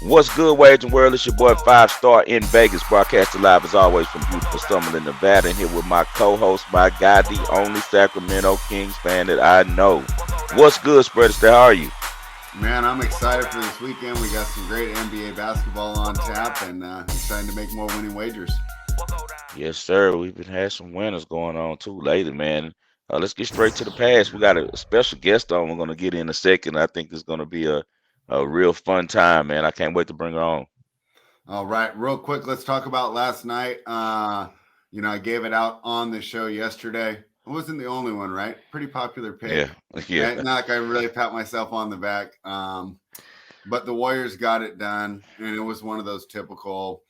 What's good, Wagering World? It's your boy Five Star in Vegas, broadcasting live as always from beautiful Summerlin, Nevada. And here with my co-host, my guy, the only Sacramento Kings fan that I know. What's good, Spread Astaire? How are you? Man, I'm excited for this weekend. We got some great NBA basketball on tap, and excited to make more winning wagers. Yes, sir. We've been had some winners going on too lately, man. Let's get straight to the past. We got a special guest on. We're gonna get in a second. I think it's gonna be a real fun time, man. I can't wait to bring her on. All right, real quick, let's talk about last night. I gave it out on the show yesterday. I wasn't the only one, right? Pretty popular Yeah, pick. yeah, Not like I really pat myself on the back. But the Warriors got it done, and it was one of those typical.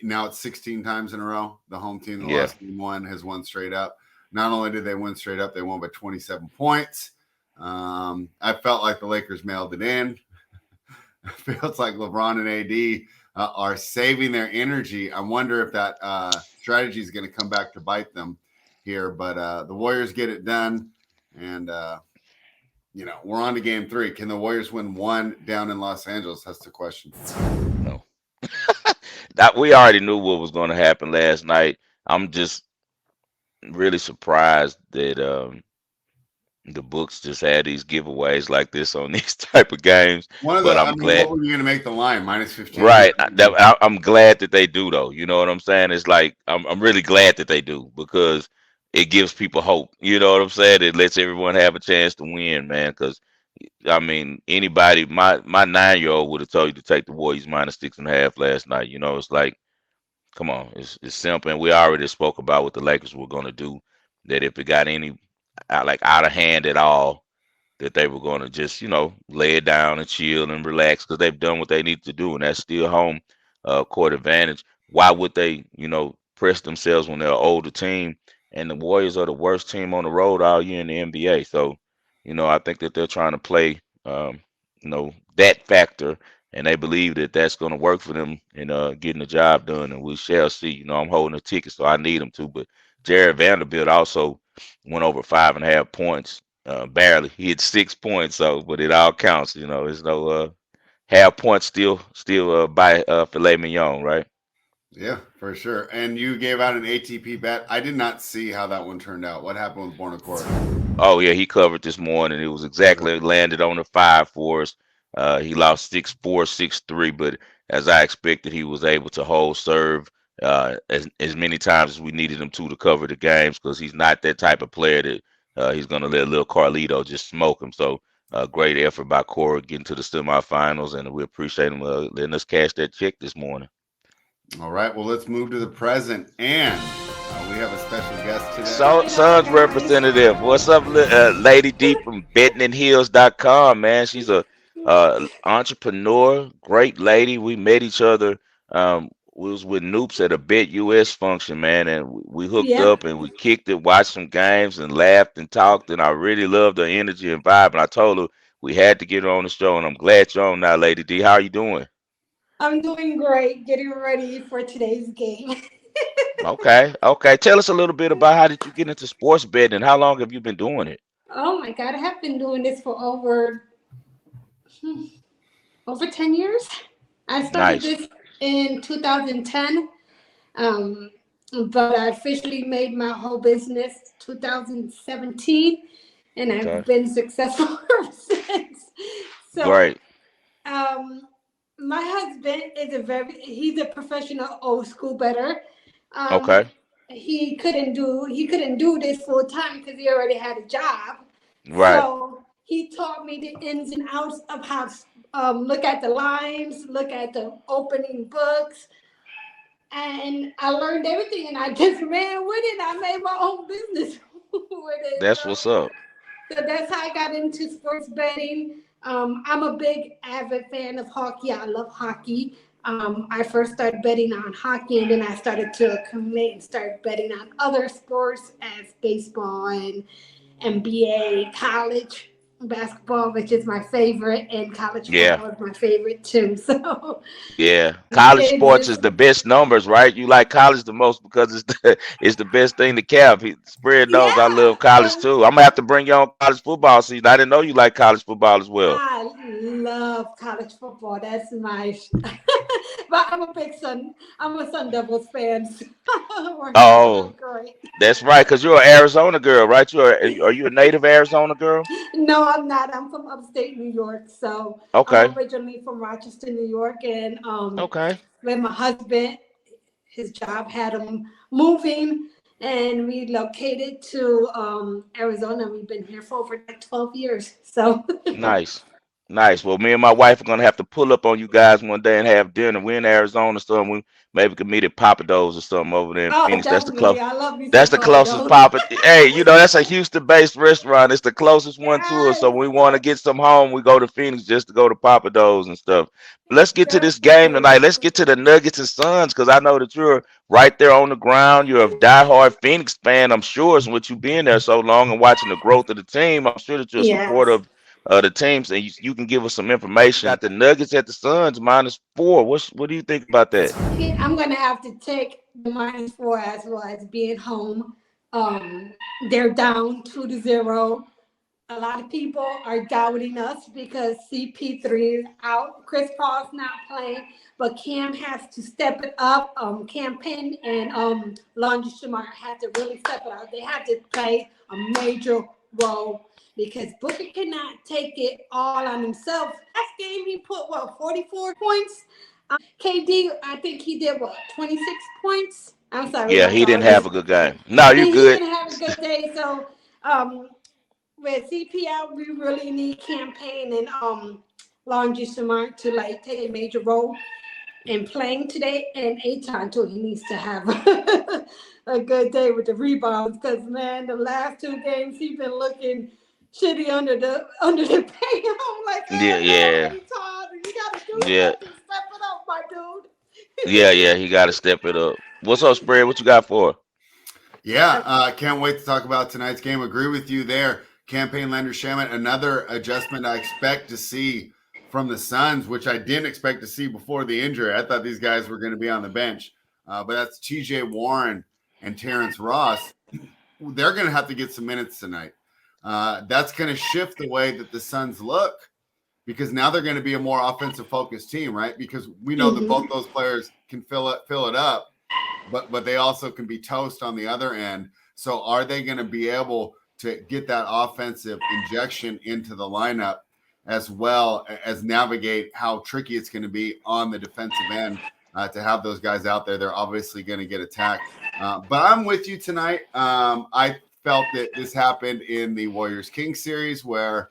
Now it's 16 times in a row. The home team that yeah. lost game one has won straight up. Not only did they win straight up, they won by 27 points. I felt like the Lakers mailed it in. It feels like LeBron and AD are saving their energy. I wonder if that strategy is going to come back to bite them here. But the Warriors get it done, and we're on to game three. Can the Warriors win one down in Los Angeles? That's the question. No. That we already knew what was going to happen last night. I'm just really surprised that the books just had these giveaways like this on these type of games. But I'm What glad, were you going to make the line? Minus 15? right? I'm glad that they do, though. You know what I'm saying? It's like I'm really glad that they do because it gives people hope. You know what I'm saying? It lets everyone have a chance to win, man. Because I mean, anybody, my 9-year-old would have told you to take the Warriors minus 6.5 last night. You know, it's like, come on, it's simple. And we already spoke about what the Lakers were going to do. That if it got any like out of hand at all, that they were going to just lay it down and chill and relax because they've done what they need to do, and that's still home court advantage. Why would they press themselves when they're an older team? And the Warriors are the worst team on the road all year in the NBA. So, I think that they're trying to play that factor, and they believe that that's going to work for them in getting the job done, and we shall see. I'm holding a ticket, so I need them to. But Jared Vanderbilt also went over 5.5 points, barely. He had 6 points, so but it all counts. There's no half point still by filet mignon, right? Yeah, for sure. And you gave out an ATP bet. I did not see how that one turned out. What happened with Bornacore? Oh yeah, he covered this morning. It was exactly landed on the 5 for us. He lost 6-4, 6-3, but as I expected, he was able to hold serve as many times as we needed him to cover the games because he's not that type of player that he's going to let little Carlito just smoke him. So great effort by Cora getting to the semifinals, and we appreciate him letting us cash that check this morning. All right, well, let's move to the present. And we have a special guest today. So, Sons representative, what's up, Lady D from bettingandhills.com, man? She's a entrepreneur, great lady. We met each other. We was with Noops at a Bet US function, man, and we hooked Yep. up and we kicked it, watched some games, and laughed and talked. And I really loved her energy and vibe. And I told her we had to get her on the show, and I'm glad you're on now, Lady D. How are you doing? I'm doing great, getting ready for today's game. Okay, okay. Tell us a little bit about how did you get into sports betting and how long have you been doing it? Oh my God, I have been doing this for over 10 years. I started Nice. this in 2010, um, but I officially made my whole business 2017, and I've Okay. been successful ever since. So, Great. um, my husband is he's a professional old school bettor. Um, Okay. he couldn't do this full time because he already had a job. Right. So he taught me the ins and outs of how to look at the lines, look at the opening books, and I learned everything. And I just ran with it. I made my own business with it. That's what's up. So that's how I got into sports betting. I'm a big avid fan of hockey. I love hockey. I first started betting on hockey, and then I started to commit and start betting on other sports as baseball and NBA, college. basketball, which is my favorite, and college Yeah, football is my favorite too. So yeah. College it sports is just the best numbers, right? You like college the most because it's it's the best thing to cap. Spread knows I yeah, love college and too. I'm gonna have to bring you on college football season. I didn't know you like college football as well. I love college football. That's my. But I'm a big Sun. I'm a Sun Devils fan. So we're having a Oh, great. that's right, because you're an Arizona girl, right? Are you a native Arizona girl? No, I'm not. I'm from upstate New York. So I'm Okay, originally from Rochester, New York, and okay. with my husband, his job had him moving, and we located to Arizona. We've been here for over like 12 years. So Nice. Nice. Well, me and my wife are gonna have to pull up on you guys one day and have dinner. We're in Arizona, so we maybe could meet at Papa Do's or something over there in oh, Phoenix. definitely, I love me That's some the Papa closest Do's. Papa. Hey, that's a Houston-based restaurant. It's the closest one to us. So Yes, when we want to get some home, we go to Phoenix just to go to Papa Do's and stuff. But let's get to this game definitely. tonight. Let's get to the Nuggets and Suns because I know that you're right there on the ground. You're a diehard Phoenix fan, I'm sure, is what you being there so long and watching the growth of the team. I'm sure that you're a supporter Yes. of the teams, and you can give us some information. Got the Nuggets at the Suns -4. What do you think about that? I'm gonna have to take the -4 as well as being home. Um, they're down 2-0. A lot of people are doubting us because CP3 is out. Chris Paul's not playing, but Cam has to step it up. Cam Penn and Lonnie Schumacher had to really step it up. They had to play a major role because Booker cannot take it all on himself. Last game he put what 44 points. KD, I think he did what 26 points. I'm sorry, Yeah, my he didn't daughter's. have a good game. No, you He good. didn't have a good day, so um, with CPL, we really need campaign and Laundry Smart to like take a major role in playing today. And Aton too, he needs to have a good day with the rebounds because man, the last two games he's been looking shitty under the paint. I'm like, Yeah, oh no, yeah, Aton, you gotta do yeah, something, step it up, my yeah, dude. yeah. He got to step it up. What's up, spread? What you got for? Yeah, can't wait to talk about tonight's game. Agree with you there. Campaign lender Shaman, another adjustment I expect to see from the Suns, which I didn't expect to see before the injury. I thought these guys were going to be on the bench, but that's TJ Warren and Terrence Ross. They're going to have to get some minutes tonight. That's going to shift the way that the Suns look because now they're going to be a more offensive focused team, right? Because we know that both Mhm. those players can fill it up, but they also can be toast on the other end. So are they going to be able to get that offensive injection into the lineup as well as navigate how tricky it's going to be on the defensive end to have those guys out there? They're obviously going to get attacked. But I'm with you tonight. I felt that this happened in the Warriors Kings series where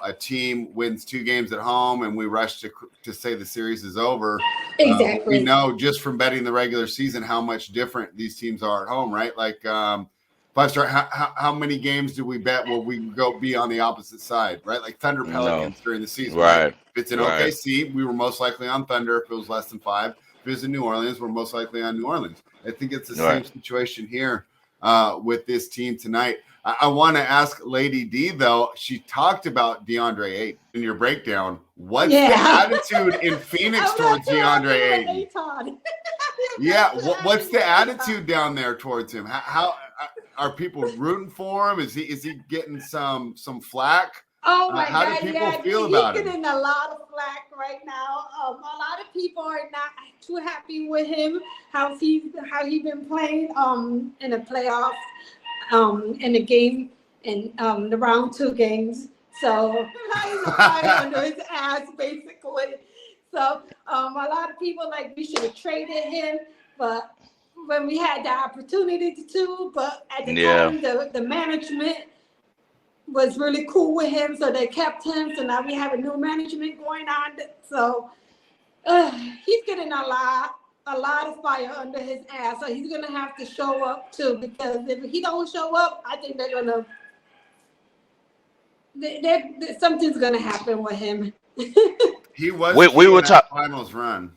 a team wins 2 games at home and we rush to say the series is over. We Exactly. know just from betting the regular season how much different these teams are at home, right? Like 5 star, how many games do we bet where we go be on the opposite side, right? Like Thunder No. Pelicans during the season, right? Right. If it's in Right. OKC, we were most likely on Thunder. If it was less than 5, if it was in New Orleans, we're most likely on New Orleans. I think it's the same Right. situation here with this team tonight. I want to ask Lady D, though. She talked about DeAndre Ayton in your breakdown. What's the Yeah. attitude in Phoenix I'm not towards too happy DeAndre with Ayton? Aton. I'm Yeah, not too happy what's the with Aton. attitude down there towards him? How are people rooting for him? Is he getting some flack? Oh my How do God, people yeah, feel he's about him? getting a lot of flack right now. A lot of people are not too happy with him. How he been playing in the playoffs, in the game in the round two games. So he's flying under his ass basically. So a lot of people like we should have traded him, but when we had the opportunity to, but at the Yeah. time the management was really cool with him, so they kept him. So now we have a new management going on. So he's getting a lot of fire under his ass. So he's gonna have to show up too, because if he don't show up, I think they're gonna something's gonna happen with him. He was We key in were that talking. finals run.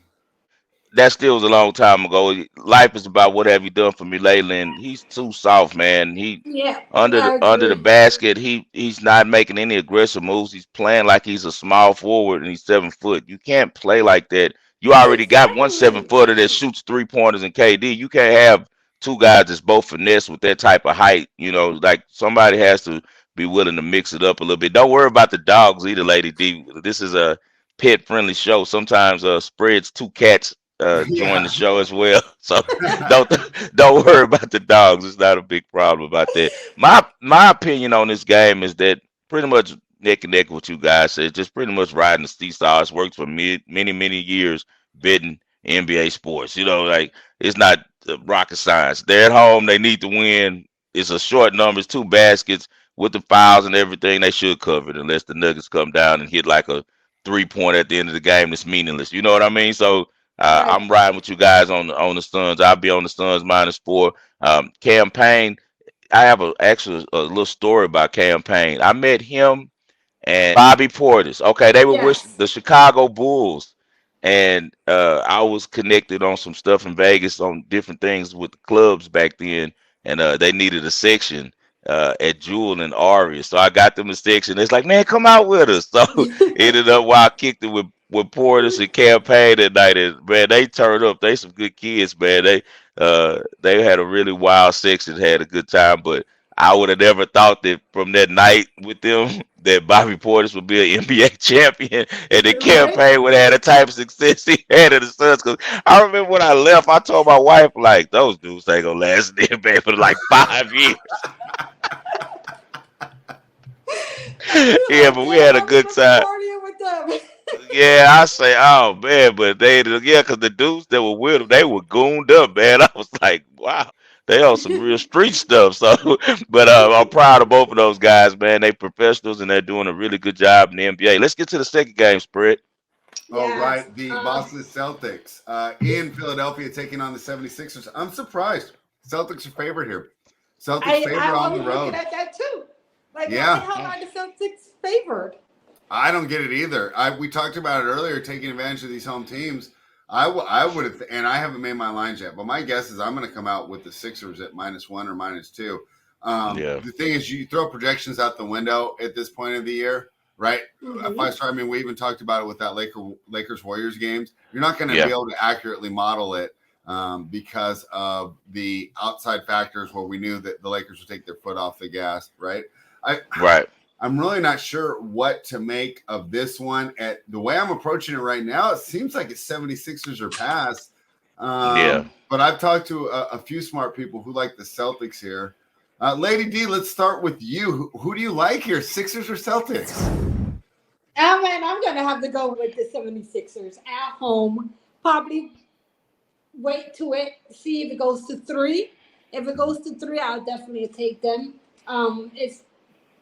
that still was a long time ago. Life is about what have you done for me lately, and he's too soft, man. He Yeah, under I the agree. basket, he's not making any aggressive moves. He's playing like he's a small forward and he's 7 foot. You can't play like that. You already got one seven Exactly. footer that shoots 3 pointers in KD. You can't have two guys that's both finesse with that type of height. You know, like somebody has to be willing to mix it up a little bit. Don't worry about the dogs either, Lady D. This is a pet friendly show. Sometimes spreads two cats join the Yeah. show as well. So don't don't worry about the dogs. It's not a big problem about that. My opinion on this game is that pretty much neck and neck with what you guys said. Just pretty much riding the seesaw. It's worked for many years betting NBA sports. You know, like it's not rocket science. They're at home. They need to win. It's a short number. It's two baskets with the fouls and everything. They should cover it unless the Nuggets come down and hit like a 3 point at the end of the game that's meaningless. You know what I mean? So Right. I'm riding with you guys on the Suns. I'll be on the Suns -4. Campaign. I have actually a little story about Campaign. I met him and Bobby Portis. Okay, they were with Yes. the Chicago Bulls, and I was connected on some stuff in Vegas on different things with the clubs back then, and they needed a section at Jewel and Aria, so I got them a section. It's like, man, come out with us. So ended up while I kicked it with Portis and Campaign that night, and man, they turned up. They some good kids, man. They had a really wild section, had a good time, but I would have never thought that from that night with them that Bobby Portis would be an NBA champion and the Right. Campaign would have the type of success he had in the Suns. Because I remember when I left, I told my wife, like, those dudes ain't going to last in the NBA for like 5 years. Yeah, but we had a I good remember time. partying with them. Yeah, I say, oh man, but yeah, because the dudes that were with them, they were gooned up, man. I was like, wow, they on some real street stuff. So, but I'm proud of both of those guys, man. They professionals and they're doing a really good job in the NBA. Let's get to the second game spread. All Yes. right. The Boston Celtics in Philadelphia taking on the 76ers. I'm surprised. Celtics are favored here. Celtics favor I on the was looking road. at that too. Like, why the Yeah. hell are the Celtics favored? I don't get it either. We talked about it earlier, taking advantage of these home teams. I would have, and I haven't made my lines yet, but my guess is I'm going to come out with the Sixers at -1 or -2. Yeah, The thing is, you throw projections out the window at this point of the year, right? If I Mm-hmm. start, I mean, we even talked about it with that Lakers Warriors games. You're not going to be yeah, able to accurately model it because of the outside factors where we knew that the Lakers would take their foot off the gas, right? I right. I'm really not sure what to make of this one. At the way I'm approaching it right now, it seems like it's 76ers or pass. Yeah. But I've talked to a few smart people who like the Celtics here. Lady D, let's start with you. Who do you like here, Sixers or Celtics? Oh man, I'm gonna have to go with the 76ers at home. Probably wait to it, see if it goes to three. If it goes to three, I'll definitely take them. It's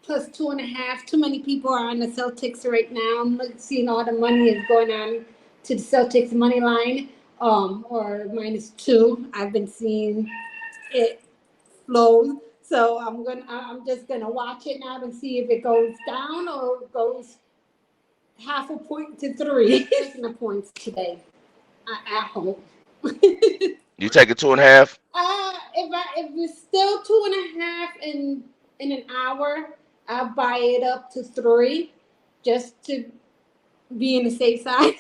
plus 2.5. Too many people are on the Celtics right now. I'm seeing all the money is going on to the Celtics money line, or -2. I've been seeing it flow. So I'm just gonna watch it now and see if it goes down or goes half a point to three. Taking the points today at home. You take it 2.5. If it's still 2.5 in an hour, I'll buy it up to three, just to be in the safe side.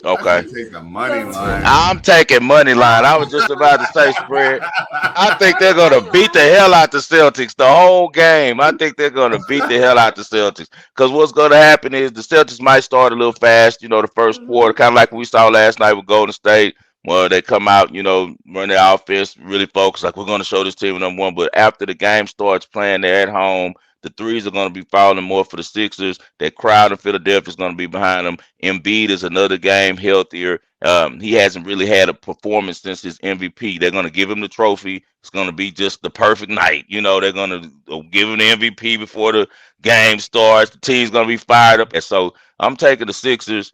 I Okay. should take the money So line. I'm taking money line. I was just about to say spread. I think they're okay, gonna money beat the line. hell out the Celtics the whole game. I think they're gonna beat the hell out the Celtics. Because what's gonna happen is the Celtics might start a little fast, the first quarter, Mm-hmm. kind of like we saw last night with Golden State. Well, they come out, run their offense, really focus, like we're gonna show this team number one. But after the game starts playing, they're at home. The threes are going to be falling more for the Sixers. That crowd in Philadelphia is going to be behind them. Embiid is another game healthier. He hasn't really had a performance since his MVP. They're going to give him the trophy. It's going to be just the perfect night. They're going to give him the MVP before the game starts. The team's going to be fired up. And so I'm taking the Sixers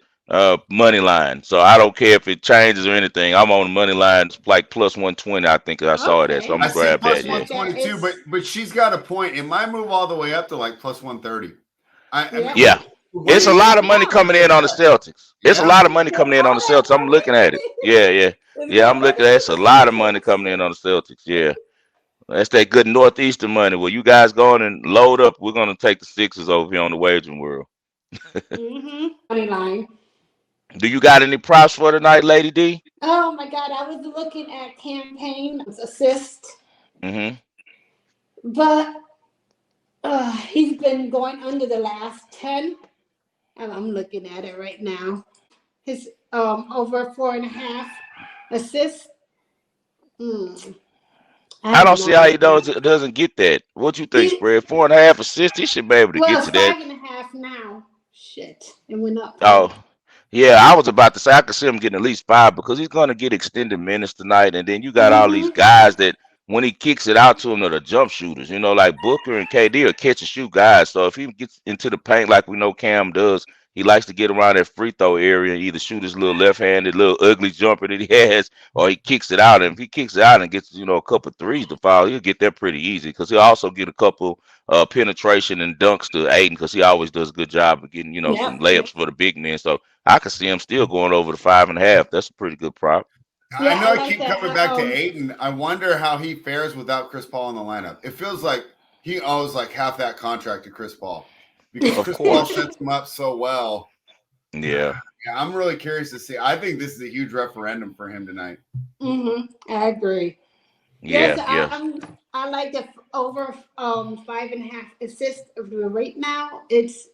money line. So I don't care if it changes or anything. I'm on the money line, it's like plus 120. I think I saw it at. So I'm Okay. going I to see grab plus that. Yeah, Yeah. that 122, but is. she's got a point. It might move all the way up to like plus 130. I mean, Yeah. Yeah. What It's do a you lot of money want? coming in on the Celtics. It's a Yeah. lot of money coming in on the Celtics. I'm looking at it. Yeah, yeah. Yeah, I'm looking at it. It's a lot of money coming in on the Celtics. Yeah. That's that good northeastern money. Where you guys going and load up, we're gonna take the Sixers over here on the wagering world. Do you got any props for tonight, Lady D? Mm-hmm. but he's been going under the last 10. I'm looking at it right now. His over 4.5 assists. Mm, I I have don't no see how he idea. doesn't get that. What you think, He Spread? 4.5 assists. He should be able to well, get it's to that. 5.5 now. Shit, it went up. Oh, yeah, I was about to say I could see him getting at least 5 because he's going to get extended minutes tonight, and then you got all these Mm-hmm. guys that when he kicks it out to them, are the jump shooters. You know, like Booker and KD are catch and shoot guys. So if he gets into the paint like we know Cam does, he likes to get around that free throw area and either shoot his little left-handed, little ugly jumper that he has, or he kicks it out. And if he kicks it out and gets a couple threes to foul, he'll get that pretty easy because he'll also get a couple penetration and dunks to Aiden because he always does a good job of getting some Yep. layups for the big men. So I could see him still going over the 5.5. That's a pretty good prop. I Yeah, know I I like keep that. coming back to Aiden. I wonder how he fares without Chris Paul in the lineup. It feels like he owes like half that contract to Chris Paul because Of Chris Paul course. sets him up so well. Yeah. Yeah, I'm really curious to see. I think this is a huge referendum for him tonight. I agree. Yes, Yeah. Yeah. I like the over 5.5 assists right now. It's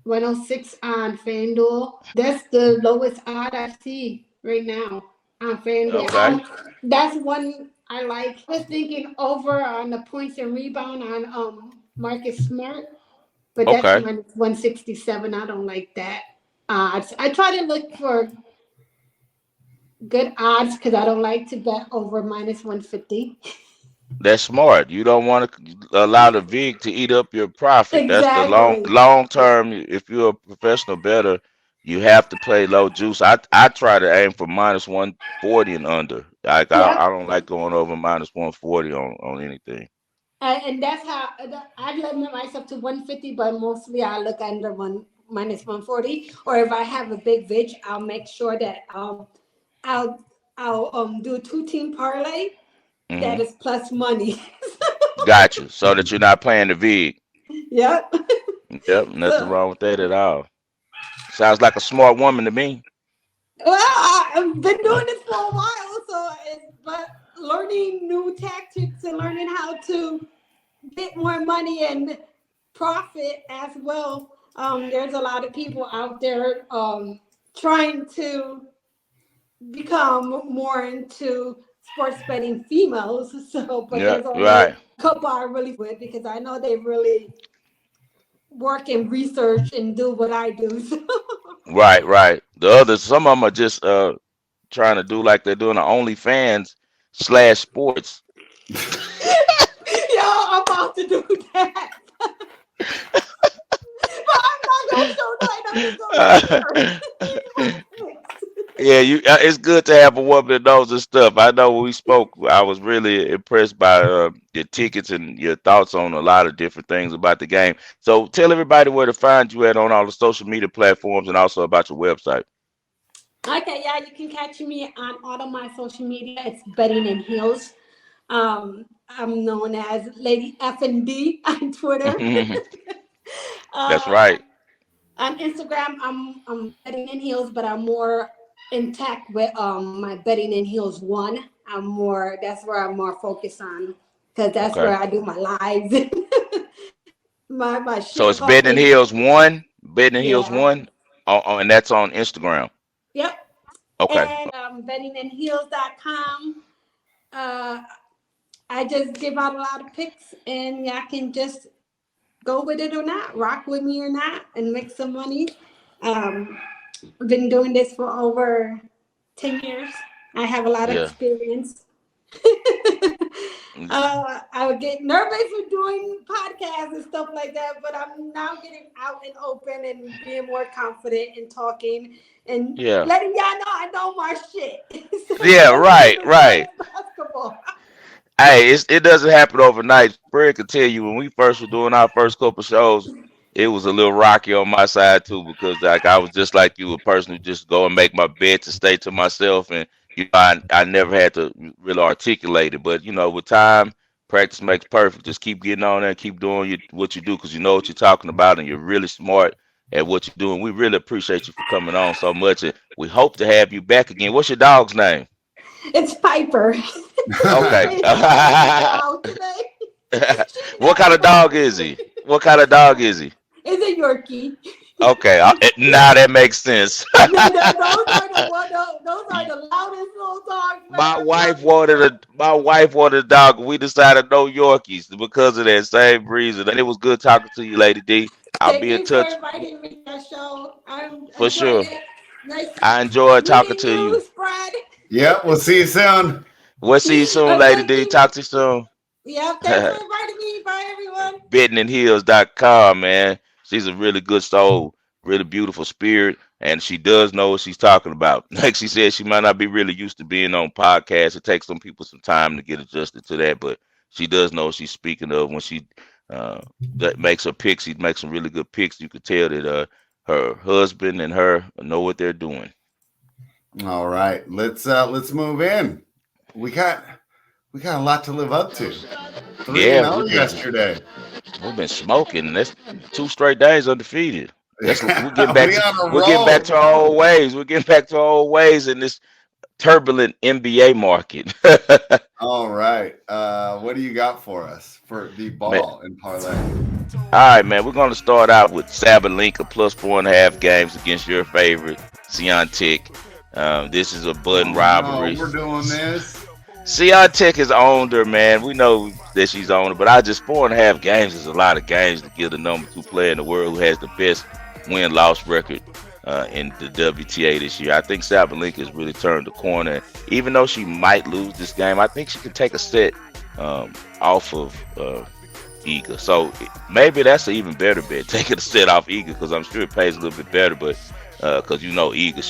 106 on FanDuel. That's the lowest odd I see right now on FanDuel. Okay. That's one I like. I was thinking over on the points and rebound on Marcus Smart, but that's Okay. minus 167. I don't like that odds. I try to look for good odds because I don't like to bet over minus 150. That's smart. You don't want to allow the VIG to eat up your profit. That's the Exactly. long term. If you're a professional bettor, you have to play low juice. I try to aim for minus 140 and under. Like I Yep. don't like going over minus 140 on anything. And that's how I limit myself to 150, but mostly I look under one minus 140. Or if I have a big vig, I'll make sure that I'll do a 2 team parlay that Hmm. is plus money. Got you. So that you're not playing the VIG. Yep. Yep. Nothing So wrong with that at all. Sounds like a smart woman to me. well, I've been doing this for a while, so but learning new tactics and learning how to get more money and profit as well. There's a lot of people out there trying to become more into sports betting females. So, but Yeah. there's only Right. a couple I really with because I know they really work and research and do what I do. So. Right. Right. The others, some of them are just trying to do like they're doing the OnlyFans slash sports. Yo, I'm about to do that. But I'm not gonna show that. I'm just gonna share. Yeah, you. It's good to have a woman that knows this stuff. I know when we spoke, I was really impressed by your tickets and your thoughts on a lot of different things about the game. So tell everybody where to find you at on all the social media platforms and also about your website. Okay, yeah, you can catch me on all of my social media. It's Betting and Heels. I'm known as Lady F and D on Twitter. That's uh, right. on Instagram, I'm Betting and Heels, but I'm more intact with my Betting and Heels one. I'm more that's where I'm more focused on because that's Okay. where I do my lives, my So shit it's Betting talking. Hills one, Betting Hills Yeah. one, and that's on Instagram. Yep. Okay. And bettingandheels.com. Uh, I just give out a lot of picks, and y'all can just go with it or not, rock with me or not, and make some money. Um, I've been doing this for over 10 years. I have a lot of Yeah. experience. I would get nervous with doing podcasts and stuff like that, but I'm now getting out and open and being more confident and talking and Yeah. letting y'all know I know my shit. So Yeah. Right. it's Right. playing basketball. Hey, it doesn't happen overnight. Spread could tell you when we first were doing our first couple shows. it was a little rocky on my side too because like I was just like you, a person who just go and make my bed to stay to myself, and I never had to really articulate it. But with time, practice makes perfect. Just keep getting on there, and keep doing what you do because you know what you're talking about, and you're really smart at what you're doing. We really appreciate you for coming on so much, and we hope to have you back again. What's your dog's name? It's Piper. Okay. She's out today. She's What not kind of dog playing. is he? What kind of dog is he? It's a Yorkie. Okay, now that makes sense. Those are the loudest little dogs, My man. wife wanted a dog. We decided no Yorkies because of that same reason. And it was good talking to you, Lady D. I'll Thank be in you for touch inviting me to your show. I for enjoyed sure. it. Nice I enjoyed talking meeting to you. you, Spread. Yep, we'll see you soon. We'll see you soon, Lady Thank D. you. Talk to you soon. Yeah, thanks for inviting me. Bye, everyone. bettingandheels.com, man. She's a really good soul, really beautiful spirit, and she does know what she's talking about. Like she said, she might not be really used to being on podcasts. It takes some people some time to get adjusted to that, but she does know what she's speaking of when she uh, that makes her picks. She makes some really good picks. You could tell that her husband and her know what they're doing. All right, let's move in. We got we got a lot to live up to. 3 Yeah, and 0 yesterday. we've been smoking. That's 2 straight days undefeated. That's we're getting back We to on a we're getting back roll. to our old ways. We're getting back to our old ways in this turbulent NBA market. All right. What do you got for us for the Man, ball and parlay? all right, man. We're gonna start out with Sabalenka plus 4.5 games against your favorite, Siontech. This is a button Oh no, rivalry. we're doing this. Siontech has owned her, man. We know that she's owned her, but I just 4.5 games is a lot of games to give the number 2 player in the world who has the best win-loss record in the WTA this year. I think Sabalenka has really turned the corner. Even though she might lose this game, I think she can take a set off of Iga. So maybe that's an even better bet, taking a set off Iga, because I'm sure it pays a little bit better. But because Iga,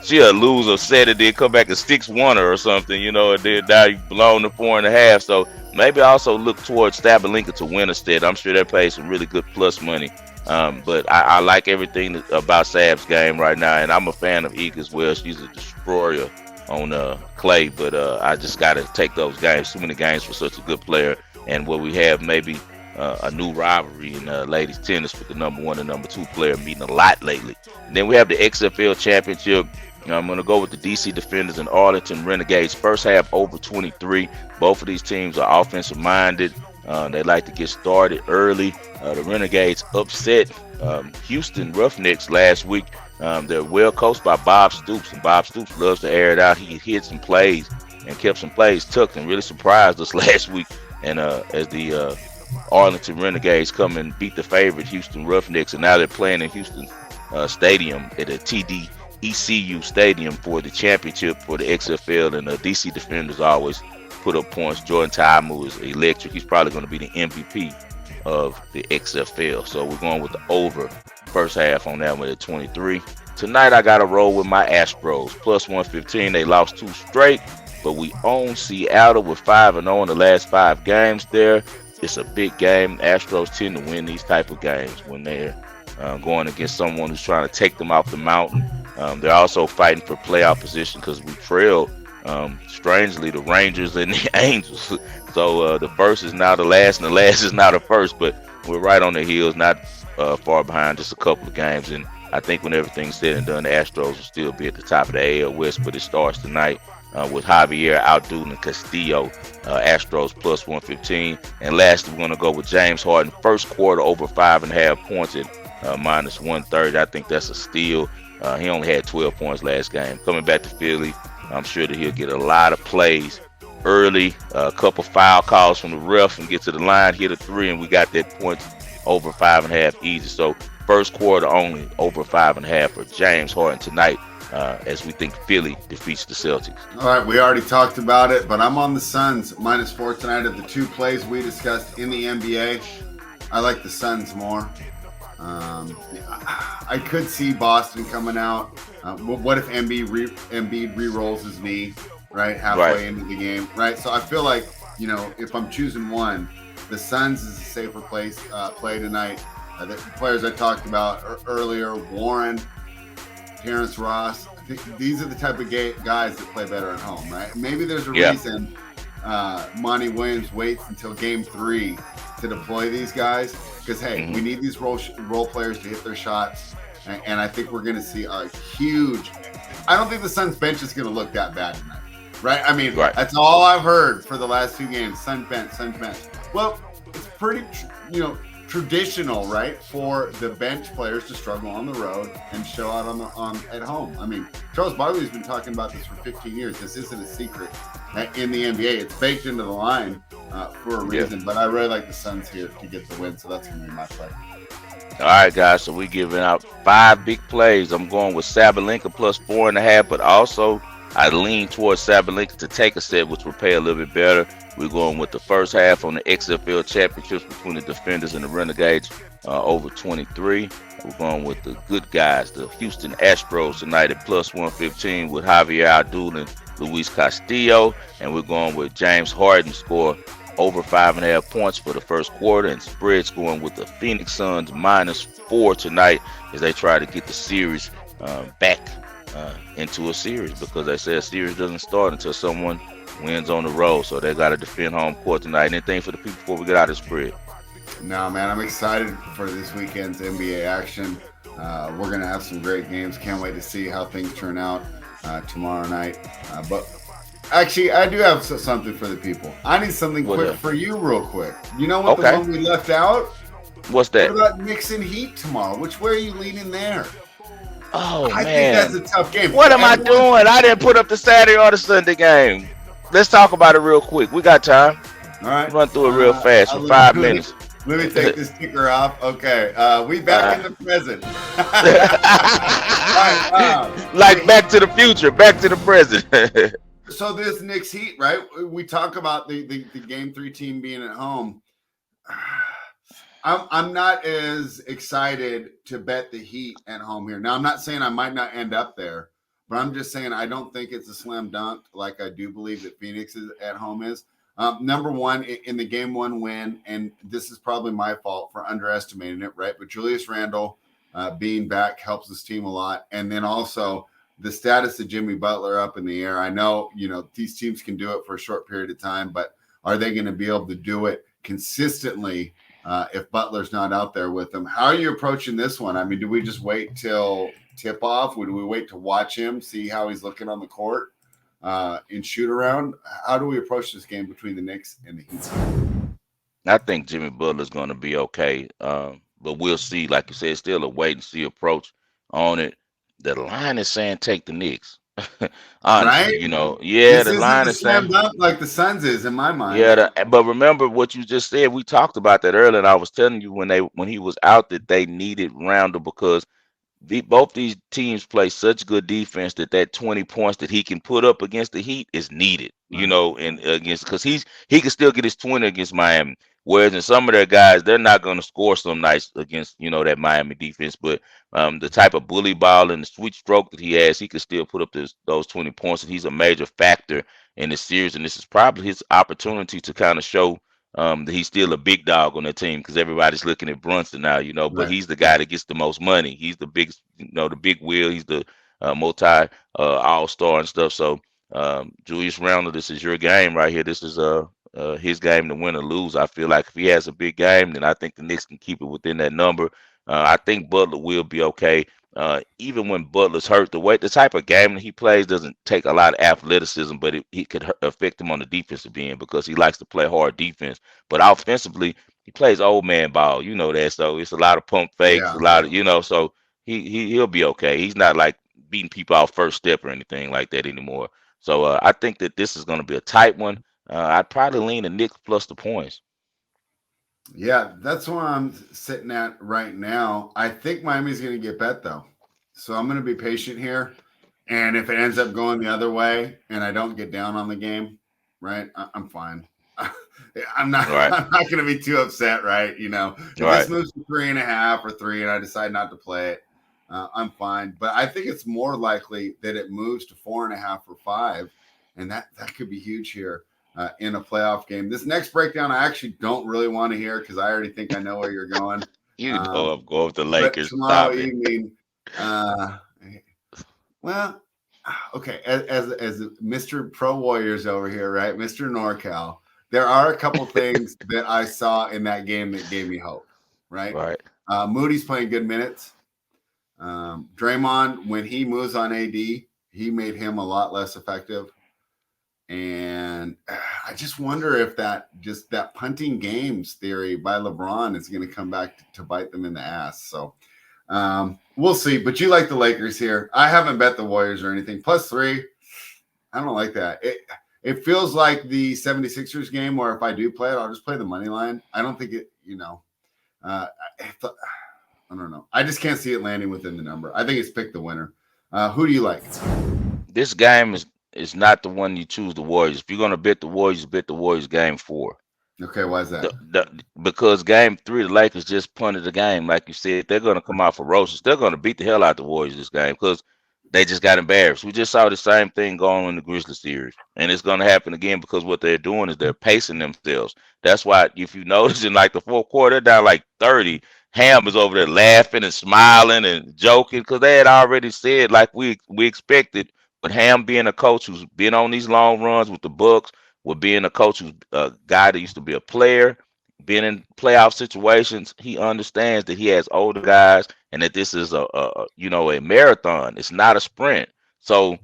she'll lose a set and then come back and sticks one or something, and then now you blown to 4.5. So maybe also look towards Sabalenka to win a set. I'm sure that pays some really good plus money. But I like everything about Sab's game right now, and I'm a fan of Iga as well. She's a destroyer on clay, but I just got to take those games. Too many games for such a good player, and where we have maybe a new rivalry in ladies tennis with the number 1 and number 2 player meeting a lot lately. And then we have the XFL championship. I'm going to go with the DC Defenders and Arlington Renegades. First half over 23. Both of these teams are offensive minded. They like to get started early. The Renegades upset Houston Roughnecks last week. They're well coached by Bob Stoops, and Bob Stoops loves to air it out. He hit some plays and kept some plays tucked and really surprised us last week. And as the Arlington Renegades come and beat the favorite Houston Roughnecks, and now they're playing in Houston Stadium at a TD ECU Stadium for the championship for the XFL, and the DC Defenders always put up points. Jordan Taimu is electric. He's probably going to be the MVP of the XFL. So we're going with the over first half on that one at 23. Tonight I got to roll with my Astros plus 115. They lost 2 straight, but we own Seattle with 5-0 in the last 5 games there. It's a big game. Astros tend to win these type of games when they're going against someone who's trying to take them off the mountain. They're also fighting for playoff position because we trail, strangely, the Rangers and the Angels. So the first is now the last, and the last is now the first. But we're right on the heels, not far behind, just a couple of games. And I think when everything's said and done, the Astros will still be at the top of the AL West. But it starts tonight with Javier outdueling Castillo. Astros plus 115. And lastly, we're going to go with James Harden. First quarter over 5.5 points at minus 130. I think that's a steal. He only had 12 points last game. Coming back to Philly, I'm sure that he'll get a lot of plays early, a couple foul calls from the ref and get to the line, hit a 3, and we got that points over 5.5 easy. So first quarter only over 5.5 for James Harden tonight, as we think Philly defeats the Celtics. All right, we already talked about it, but I'm on the Suns -4 tonight at the 2 plays we discussed in the NBA. I like the Suns more. I could see Boston coming out. What if Embiid re-rolls his knee, right, halfway into the game, right? So I feel like, if I'm choosing one, the Suns is a safer play tonight. The players I talked about earlier, Warren, Terrence Ross. I think these are the type of guys that play better at home, right? Maybe there's a Yeah. reason Monty Williams waits until game 3 to deploy these guys because, hey, we need these role players to hit their shots. And I think we're going to see a huge – I don't think the Suns bench is going to look that bad tonight, right? I mean, that's all I've heard for the last 2 games, Suns bench. Well, it's pretty, traditional, right, for the bench players to struggle on the road and show out on at home. I mean, Charles Barkley's been talking about this for 15 years. This isn't a secret in the NBA. It's baked into the line for a reason. But I really like the Suns here to get the win, so that's going to be my play. All right, guys. So we're giving out 5 big plays. I'm going with Sabalenka plus 4.5, but also I lean towards Sabalenka to take a set, which will pay a little bit better. We're going with the first half on the XFL championships between the Defenders and the Renegades over 23. We're going with the good guys, the Houston Astros tonight at plus 115 with Javier Abdul and Luis Castillo. And we're going with James Harden score over 5.5 points for the first quarter, and spread's going with the Phoenix Suns -4 tonight as they try to get the series back into a series, because they say a series doesn't start until someone wins on the road. So they got to defend home court tonight. Anything for the people before we get out of the spread? No, man, I'm excited for this weekend's NBA action. We're going to have some great games. Can't wait to see how things turn out tomorrow night. But actually, I do have something for the people. I need something quick for you real quick. You know what the one we left out? What's that? What about Knicks and Heat tomorrow? Which way are you leaning there? Oh, I think that's a tough game. What am I doing? I didn't put up the Saturday or the Sunday game. Let's talk about it real quick. We got time. All right. Run through it real fast for 5 minutes. Let me take this ticker off. Okay. We back in the present. Right, like Back to the Future, back to the present. So this Knicks Heat, right? We talk about the game 3 team being at home. I'm not as excited to bet the Heat at home here. Now, I'm not saying I might not end up there, but I'm just saying I don't think it's a slam dunk like I do believe that Phoenix is at home is. Number one, in the game 1 win, and this is probably my fault for underestimating it, right? But Julius Randle being back helps this team a lot. And then also the status of Jimmy Butler up in the air. I know, these teams can do it for a short period of time, but are they going to be able to do it consistently if Butler's not out there with them? How are you approaching this one? I mean, do we just wait till tip off? Would we wait to watch him, see how he's looking on the court in shoot around? How do we approach this game between the Knicks and the Heat? I think Jimmy Butler's going to be okay, but we'll see. Like you said, still a wait and see approach on it. The line is saying take the Knicks. Honestly, right? The line is slam saying dunk like the Suns is in my mind. Yeah, but remember what you just said. We talked about that earlier, and I was telling you when he was out that they needed Roundel because both these teams play such good defense that 20 points that he can put up against the Heat is needed. And against, because he can still get his 20 against Miami. Whereas in some of their guys, they're not going to score some nights against that Miami defense. But the type of bully ball and the sweet stroke that he has, he could still put up those 20 points, and he's a major factor in this series. And this is probably his opportunity to kind of show that he's still a big dog on the team, because everybody's looking at Brunson now, but he's the guy that gets the most money. He's the biggest, the big wheel. He's the multi all-star and stuff. So Julius Randle, this is your game right here. This is his game to win or lose. I feel like if he has a big game, then I think the Knicks can keep it within that number. I think Butler will be okay. Even when Butler's hurt, the type of game that he plays doesn't take a lot of athleticism, but he could affect him on the defensive end because he likes to play hard defense. But offensively, he plays old man ball. You know that. So it's a lot of pump fakes, a lot of, so he'll be okay. He's not like beating people off first step or anything like that anymore. So I think that this is going to be a tight one. I'd probably lean the Knicks plus the points. Yeah, that's where I'm sitting at right now. I think Miami's going to get bet, though. So I'm going to be patient here. And if it ends up going the other way and I don't get down on the game, right, I'm fine. I'm not going to be too upset, right? If this moves to 3.5 or 3 and I decide not to play it, I'm fine. But I think it's more likely that it moves to 4.5 or 5. And that could be huge here. In a playoff game. This next breakdown, I actually don't really want to hear because I already think I know where you're going. You know I'm going with the But Lakers. tomorrow Stop it. evening, uh, well, okay, as Mr. Pro Warriors over here, right, Mr. NorCal, there are a couple things that I saw in that game that gave me hope, right? Right. Moody's playing good minutes. Draymond, when he moves on AD, he made him a lot less effective. And I just wonder if that punting games theory by LeBron is going to come back to bite them in the ass. So we'll see. But you like the Lakers here. I haven't bet the Warriors or anything. +3. I don't like that. It feels like the 76ers game where if I do play it, I'll just play the money line. I don't think it, I don't know. I just can't see it landing within the number. I think it's pick the winner. Who do you like? This game is not the one you choose the Warriors. If you're gonna bet the Warriors, bet the Warriors game 4. Okay, why is that? Because game 3, the Lakers just punted the game. Like you said, they're gonna come out ferocious. They're gonna beat the hell out the Warriors this game because they just got embarrassed. We just saw the same thing going on in the Grizzlies series, and it's gonna happen again because what they're doing is they're pacing themselves. That's why if you notice in like the fourth quarter, they're down like 30. Ham is over there laughing and smiling and joking because they had already said like we expected. But Ham being a coach who's been on these long runs with the Bucks, with being a coach who's a guy that used to be a player, being in playoff situations, he understands that he has older guys and that this is a marathon. It's not a sprint. So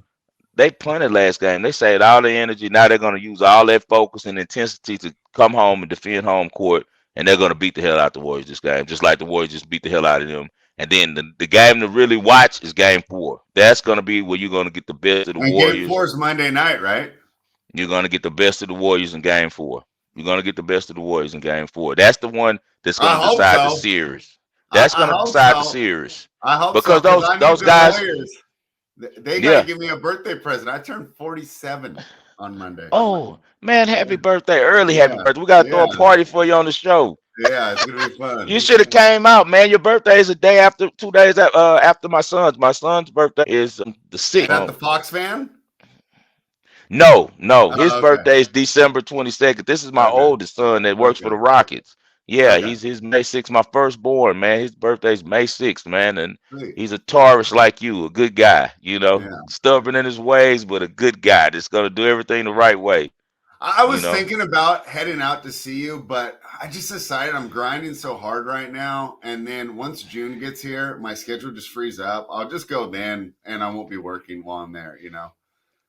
they punted last game. They saved all their energy. Now they're going to use all that focus and intensity to come home and defend home court, and they're going to beat the hell out the Warriors this game, just like the Warriors just beat the hell out of them. And then the game to really watch is game 4. That's going to be where you're going to get the best of the And Warriors. game 4 is Monday night, right? You're going to get the best of the Warriors in game 4. You're going to get the best of the Warriors in game 4. That's the one that's going to decide the series. That's going to decide the series. I hope because so. those guys. Warriors. They got to give me a birthday present. I turned 47 on Monday. Oh, man, happy birthday. Happy birthday. We got to throw a party for you on the show. Yeah, it's going to be fun. You should have came out, man. Your birthday is a day after, 2 days after my son's. My son's birthday is the 6th. Is that the Fox fan? No. His birthday is December 22nd. This is my oldest son that works for the Rockets. Yeah, he's May 6th, my firstborn, man. His birthday's May 6th, man. And he's a Taurus like you, a good guy, stubborn in his ways, but a good guy that's going to do everything the right way. I was thinking about heading out to see you, but I just decided I'm grinding so hard right now. And then once June gets here, my schedule just frees up. I'll just go then, and I won't be working while I'm there,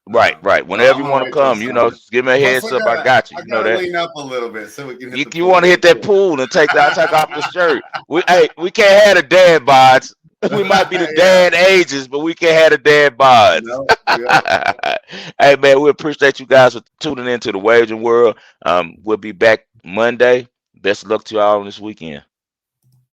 Right. Whenever you want to come, just give me a heads up. I got you. I gotta lean up a little bit so we can hit you want to hit that pool and take off the shirt. We can't have the dad bods. We might be the dad ages, but we can't have the dad bods. Hey, man, we appreciate you guys for tuning into the Wagering World. We'll be back Monday. Best of luck to you all this weekend.